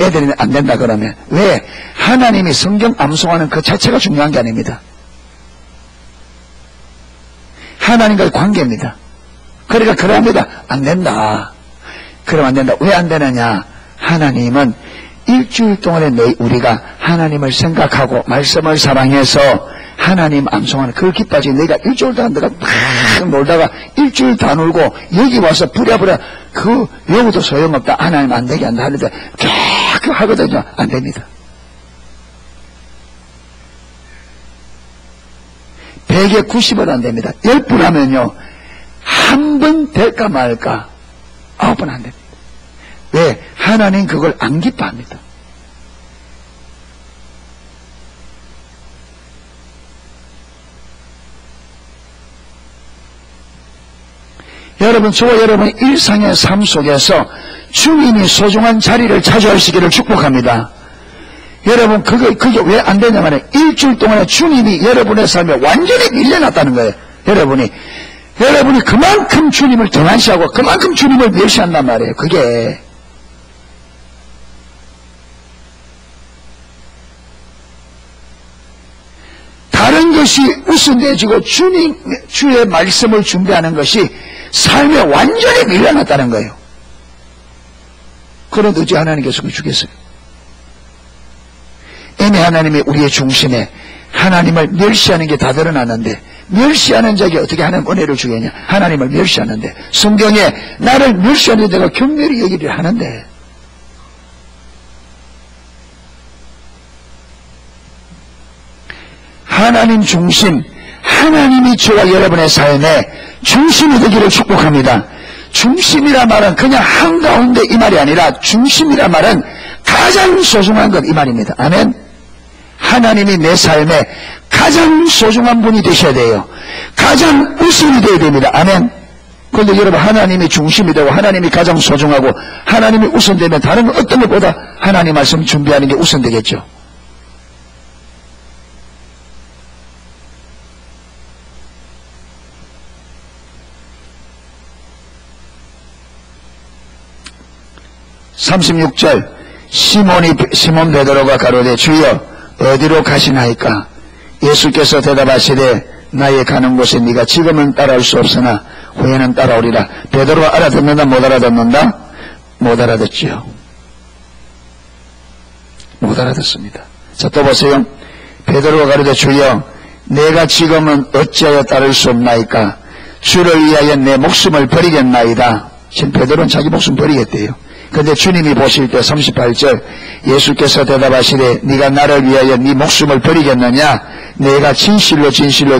[SPEAKER 1] 애들이 안 된다 그러면. 왜? 하나님이 성경 암송하는 그 자체가 중요한 게 아닙니다. 하나님과의 관계입니다. 그러니까 그럽니다. 안 된다. 그럼 안 된다. 왜 안 되느냐? 하나님은 일주일 동안에 우리가 하나님을 생각하고 말씀을 사랑해서 하나님 암송하는 그걸 기뻐하지. 내가 일주일 동안 내가 막 놀다가 일주일 다 놀고 여기 와서 부랴부랴 그 외우도 소용없다. 하나님 안 되게 한다 하는데 계속 하거든요. 안 됩니다. 100에 90은 안 됩니다. 10분 하면요. 한 번 될까 말까 9번 안 됩니다. 왜? 하나님 그걸 안 기뻐합니다. 여러분, 저와 여러분 일상의 삶 속에서 주님이 소중한 자리를 차지하시기를 축복합니다. 여러분, 그게 왜 안 되냐면 일주일 동안에 주님이 여러분의 삶에 완전히 밀려났다는 거예요. 여러분이 그만큼 주님을 등한시하고 그만큼 주님을 멸시한단 말이에요. 그게. 다른 것이 우선되어지고 주의 말씀을 준비하는 것이 삶에 완전히 밀려났다는 거예요. 그런데 어찌 하나님께서 그걸 주겠어요? 이미 하나님이 우리의 중심에 하나님을 멸시하는 게 다 드러났는데 멸시하는 자에게 어떻게 하나님 은혜를 주겠냐? 하나님을 멸시하는데 성경에 나를 멸시하는 자가 경멸히 여기를 하는데 하나님 중심, 하나님이 저와 여러분의 삶에 중심이 되기를 축복합니다. 중심이라 말은 그냥 한가운데 이 말이 아니라 중심이라 말은 가장 소중한 것 이 말입니다. 아멘. 하나님이 내 삶에 가장 소중한 분이 되셔야 돼요. 가장 우선이 되어야 됩니다. 아멘. 그런데 여러분, 하나님이 중심이 되고 하나님이 가장 소중하고 하나님이 우선되면 다른 어떤 것보다 하나님 말씀 준비하는 게 우선되겠죠. (36절) 시몬 베드로가 가로되 주여 어디로 가시나이까? 예수께서 대답하시되 나의 가는 곳에 네가 지금은 따라올 수 없으나 후에는 따라오리라. 베드로가 알아듣는다 못 알아듣는다? 못 알아듣지요. 못 알아듣습니다. 자, 또 보세요. 베드로가 가로되 주여 내가 지금은 어찌하여 따를 수 없나이까? 주를 위하여 내 목숨을 버리겠나이다. 지금 베드로는 자기 목숨 버리겠대요. 근데 주님이 보실 때 38절 예수께서 대답하시되 네가 나를 위하여 네 목숨을 버리겠느냐? 내가 진실로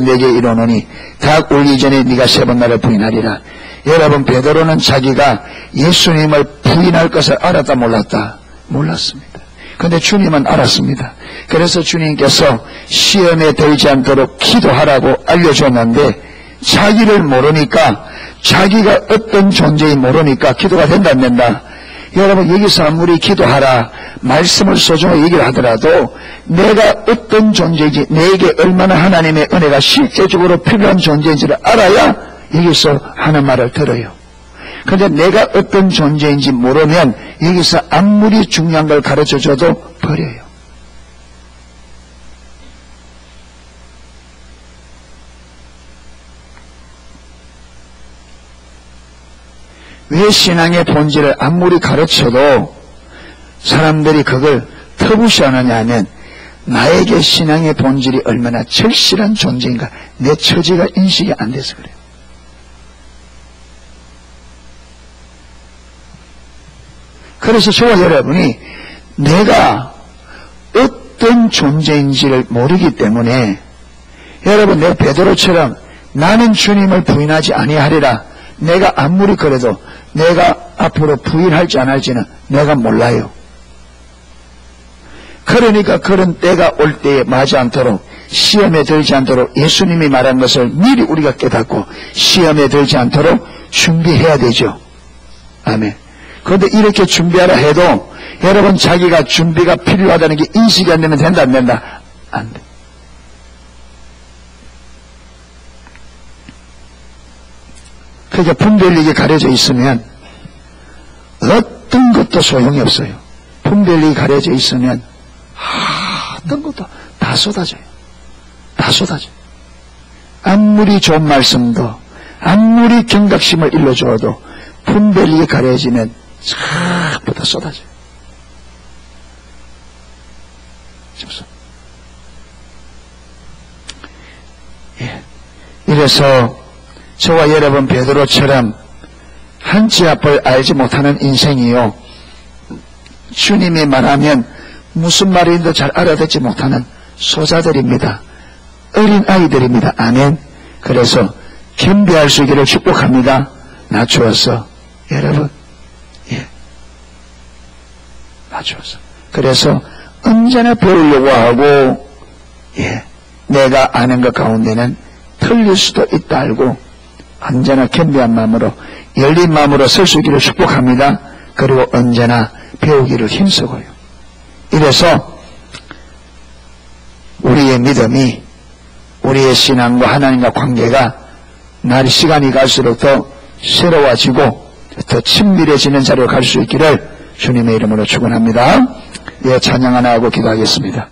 [SPEAKER 1] 내게 이르노니 닭 울기 전에 네가 3번 나를 부인하리라. 여러분, 베드로는 자기가 예수님을 부인할 것을 알았다 몰랐다? 몰랐습니다. 근데 주님은 알았습니다. 그래서 주님께서 시험에 들지 않도록 기도하라고 알려줬는데 자기를 모르니까, 자기가 어떤 존재인지 모르니까 기도가 된다 안 된다? 여러분, 여기서 아무리 기도하라 말씀을 소중하게 얘기를 하더라도 내가 어떤 존재인지, 내게 얼마나 하나님의 은혜가 실제적으로 필요한 존재인지를 알아야 여기서 하는 말을 들어요. 그런데 내가 어떤 존재인지 모르면 여기서 아무리 중요한 걸 가르쳐줘도 버려요. 내 신앙의 본질을 아무리 가르쳐도 사람들이 그걸 터부시하느냐 하면 나에게 신앙의 본질이 얼마나 절실한 존재인가 내 처지가 인식이 안 돼서 그래요. 그래서 저와 여러분이 내가 어떤 존재인지를 모르기 때문에 여러분 내가 베드로처럼 나는 주님을 부인하지 아니하리라 내가 아무리 그래도 내가 앞으로 부인할지 안 할지는 내가 몰라요. 그러니까 그런 때가 올 때에 맞지 않도록 시험에 들지 않도록 예수님이 말한 것을 미리 우리가 깨닫고 시험에 들지 않도록 준비해야 되죠. 아멘. 그런데 이렇게 준비하라 해도 여러분 자기가 준비가 필요하다는 게 인식이 안 되면 된다 안 된다? 안 돼. 그러니까 분별력이 가려져 있으면 어떤 것도 소용이 없어요. 분별력이 가려져 있으면 어떤 것도 다 쏟아져요. 다 쏟아져요. 아무리 좋은 말씀도 아무리 경각심을 일러주어도 분별력이 가려지면 전부 다 쏟아져요. 예. 이래서 저와 여러분 베드로처럼 한치 앞을 알지 못하는 인생이요. 주님이 말하면 무슨 말인지도 잘 알아듣지 못하는 소자들입니다. 어린 아이들입니다. 아멘. 그래서 겸비할 수 있기를 축복합니다. 낮추어서 여러분 낮추어서 그래서 언제나 배우려고 하고 내가 아는 것 가운데는 틀릴 수도 있다 알고 언제나 겸비한 마음으로 열린 마음으로 설 수 있기를 축복합니다. 그리고 언제나 배우기를 힘쓰고요. 이래서 우리의 믿음이 우리의 신앙과 하나님과 관계가 날 시간이 갈수록 더 새로워지고 더 친밀해지는 자리로 갈 수 있기를 주님의 이름으로 축원합니다. 예, 찬양 하나 하고 기도하겠습니다.